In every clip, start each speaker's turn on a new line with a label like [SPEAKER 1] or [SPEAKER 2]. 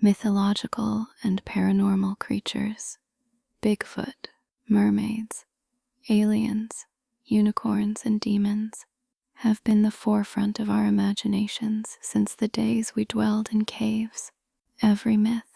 [SPEAKER 1] Mythological and paranormal creatures, Bigfoot, mermaids, aliens, unicorns, and demons have been the forefront of our imaginations since the days we dwelled in caves. Every myth,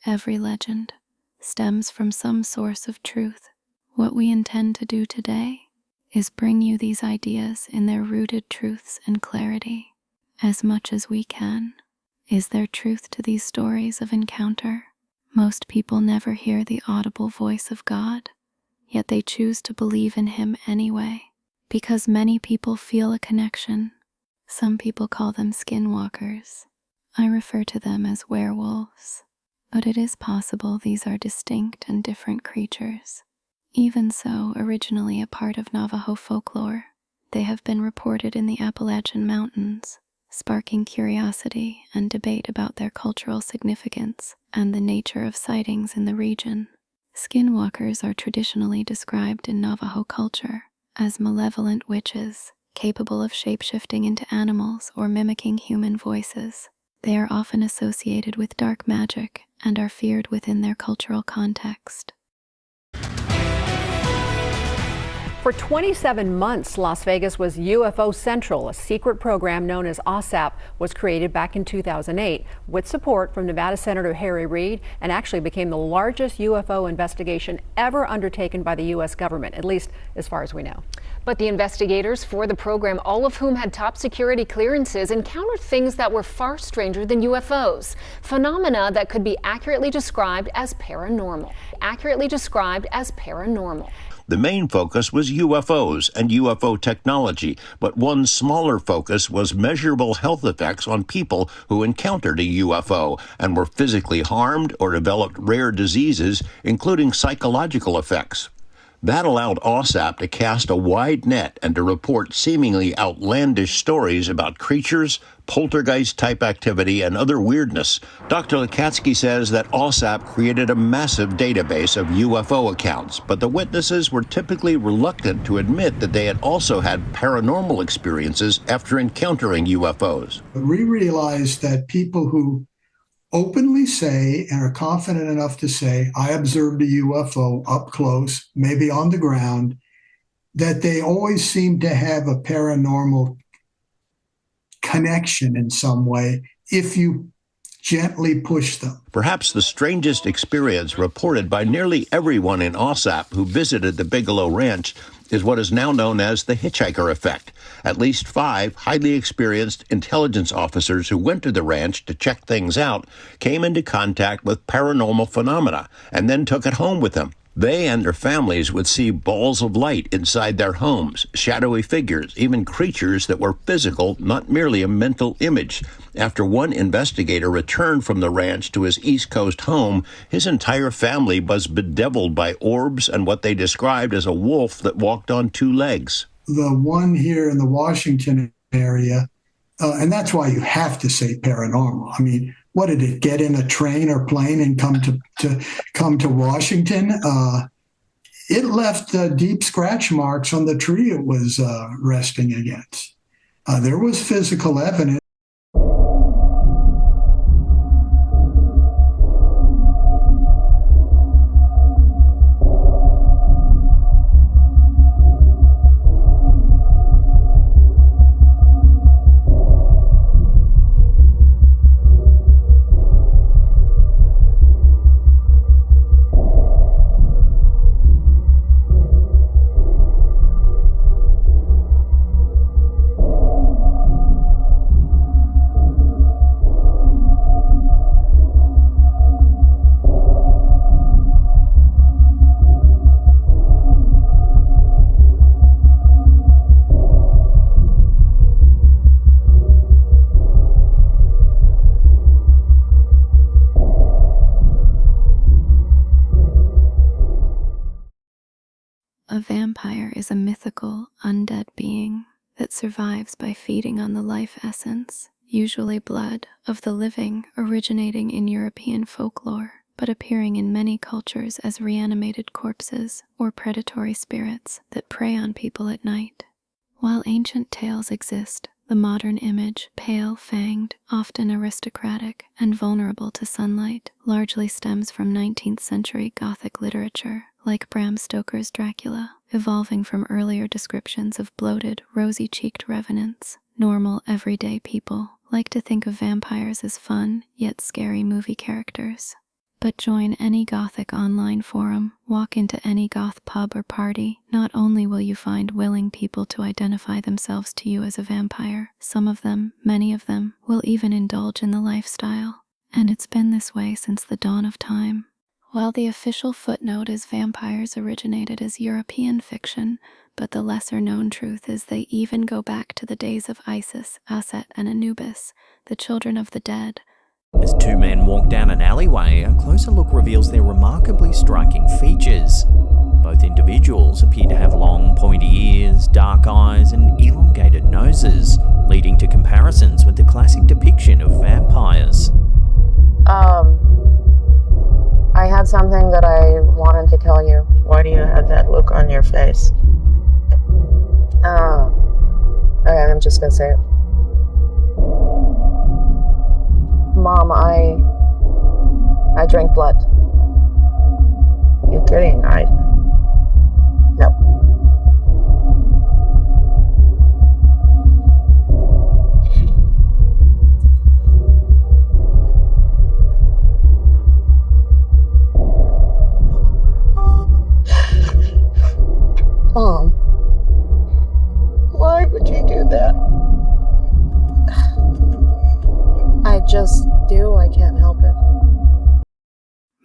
[SPEAKER 1] every legend stems from some source of truth. What we intend to do today is bring you these ideas in their rooted truths and clarity. As much as we can, is there truth to these stories of encounter? Most people never hear the audible voice of God, yet they choose to believe in Him anyway, because many people feel a connection. Some people call them skinwalkers. I refer to them as werewolves, but it is possible these are distinct and different creatures. Even so, originally a part of Navajo folklore, they have been reported in the Appalachian Mountains, sparking curiosity and debate about their cultural significance and the nature of sightings in the region. Skinwalkers are traditionally described in Navajo culture as malevolent witches, capable of shapeshifting into animals or mimicking human voices. They are often associated with dark magic and are feared within their cultural context.
[SPEAKER 2] For 27 months, Las Vegas was UFO Central. A secret program known as OSAP was created back in 2008 with support from Nevada Senator Harry Reid, and actually became the largest UFO investigation ever undertaken by the U.S. government, at least as far as we know.
[SPEAKER 3] But the investigators for the program, all of whom had top security clearances, encountered things that were far stranger than UFOs. Phenomena that could be accurately described as paranormal.
[SPEAKER 4] The main focus was UFOs and UFO technology, but one smaller focus was measurable health effects on people who encountered a UFO and were physically harmed or developed rare diseases, including psychological effects. That allowed OSAP to cast a wide net and to report seemingly outlandish stories about creatures, poltergeist-type activity, and other weirdness. Dr. Lukatsky says that OSAP created a massive database of UFO accounts, but the witnesses were typically reluctant to admit that they had also had paranormal experiences after encountering UFOs.
[SPEAKER 5] We realized that people who openly say and are confident enough to say, I observed a UFO up close, maybe on the ground, that they always seem to have a paranormal connection in some way if you gently push them.
[SPEAKER 4] Perhaps the strangest experience reported by nearly everyone in OSAP who visited the Bigelow Ranch is what is now known as the hitchhiker effect. At least 5 highly experienced intelligence officers who went to the ranch to check things out came into contact with paranormal phenomena and then took it home with them. They and their families would see balls of light inside their homes, shadowy figures, even creatures that were physical, not merely a mental image. After one investigator returned from the ranch to his East Coast home, his entire family was bedeviled by orbs and what they described as a wolf that walked on 2 legs.
[SPEAKER 5] The one here in the Washington area, and that's why you have to say paranormal. I mean, what did it get in a train or plane and come to Washington? It left deep scratch marks on the tree it was resting against. There was physical evidence.
[SPEAKER 1] A vampire is a mythical, undead being that survives by feeding on the life essence, usually blood, of the living, originating in European folklore, but appearing in many cultures as reanimated corpses or predatory spirits that prey on people at night. While ancient tales exist, The modern image, pale, fanged, often aristocratic, and vulnerable to sunlight, largely stems from 19th century Gothic literature, like Bram Stoker's Dracula, evolving from earlier descriptions of bloated, rosy-cheeked revenants. Normal, everyday people like to think of vampires as fun, yet scary movie characters. But join any Gothic online forum, walk into any goth pub or party, not only will you find willing people to identify themselves to you as a vampire, some of them, many of them, will even indulge in the lifestyle. And it's been this way since the dawn of time. While the official footnote is vampires originated as European fiction, but the lesser-known truth is they even go back to the days of Isis, Aset, and Anubis, the children of the dead.
[SPEAKER 6] As two men walk down an alleyway, a closer look reveals their remarkably striking features. Both individuals appear to have long, pointy ears, dark eyes, and elongated noses, leading to comparisons with the classic depiction of vampires.
[SPEAKER 7] I had something that I wanted to tell you.
[SPEAKER 8] Why do you have that look on your face?
[SPEAKER 7] Okay, I'm just gonna say it. Mom, I drank blood.
[SPEAKER 8] You're kidding, right?
[SPEAKER 7] No. Mom.
[SPEAKER 8] Why would you do that?
[SPEAKER 7] I just do. I can't help it.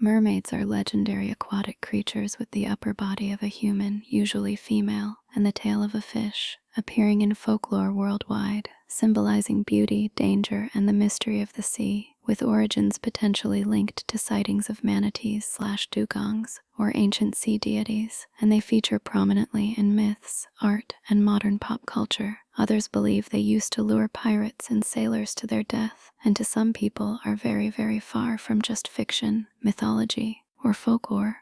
[SPEAKER 1] Mermaids are legendary aquatic creatures with the upper body of a human, usually female, and the tail of a fish, appearing in folklore worldwide, symbolizing beauty, danger, and the mystery of the sea, with origins potentially linked to sightings of manatees/dugongs, or ancient sea deities, and they feature prominently in myths, art, and modern pop culture. Others believe they used to lure pirates and sailors to their death, and to some people are very, very far from just fiction, mythology, or folklore.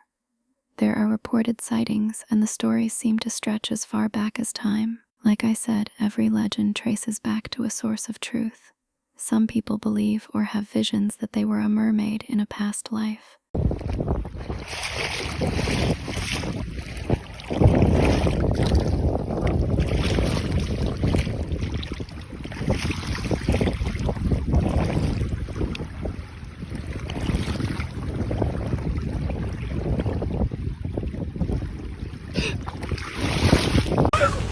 [SPEAKER 1] There are reported sightings, and the stories seem to stretch as far back as time. Like I said, every legend traces back to a source of truth. Some people believe or have visions that they were a mermaid in a past life.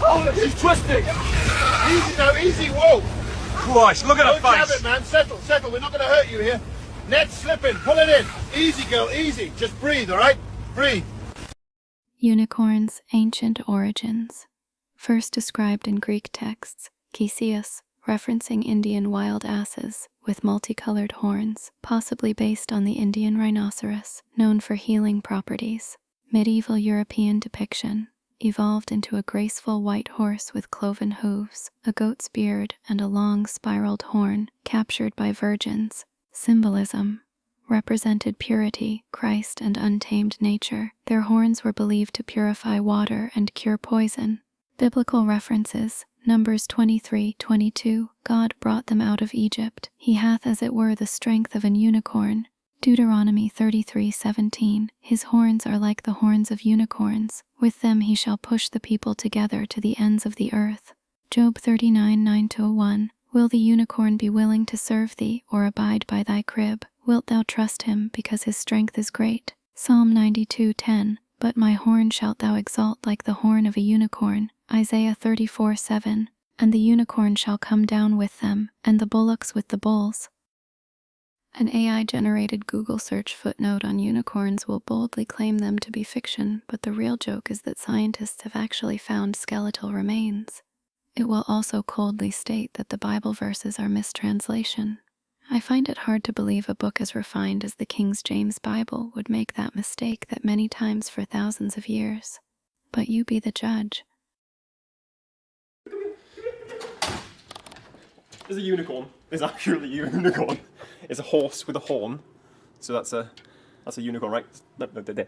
[SPEAKER 9] Oh, she's twisting! Easy now, easy, whoa!
[SPEAKER 10] Christ, look at her
[SPEAKER 9] Don't grab
[SPEAKER 10] face!
[SPEAKER 9] it, man, settle, we're not gonna hurt you here. Net's slipping, pull it in. Easy, girl, easy. Just breathe, alright? Breathe.
[SPEAKER 1] Unicorns' ancient origins. First described in Greek texts, Chesius, referencing Indian wild asses with multicolored horns, possibly based on the Indian rhinoceros, known for healing properties. Medieval European depiction evolved into a graceful white horse with cloven hooves, a goat's beard, and a long spiraled horn, captured by virgins. Symbolism represented purity, Christ, and untamed nature. Their horns were believed to purify water and cure poison. Biblical references: Numbers 23:22, God brought them out of Egypt. He hath as it were the strength of an unicorn. Deuteronomy 33:17, his horns are like the horns of unicorns. With them he shall push the people together to the ends of the earth. Job 39:9-1, will the unicorn be willing to serve thee, or abide by thy crib? Wilt thou trust him, because his strength is great? Psalm 92:10, but my horn shalt thou exalt like the horn of a unicorn. Isaiah 34:7, and the unicorn shall come down with them, and the bullocks with the bulls. An AI-generated Google search footnote on unicorns will boldly claim them to be fiction, but the real joke is that scientists have actually found skeletal remains. It will also coldly state that the Bible verses are mistranslation. I find it hard to believe a book as refined as the King James Bible would make that mistake that many times for thousands of years. But you be the judge.
[SPEAKER 10] There's a unicorn. There's actually a unicorn. It's a horse with a horn. So that's a unicorn, right? No, there.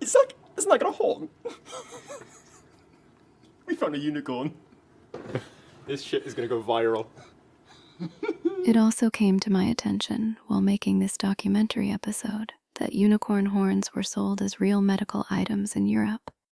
[SPEAKER 10] It's like, isn't that got a horn? We found a unicorn. This shit is gonna go viral.
[SPEAKER 1] It also came to my attention while making this documentary episode that unicorn horns were sold as real medical items in Europe.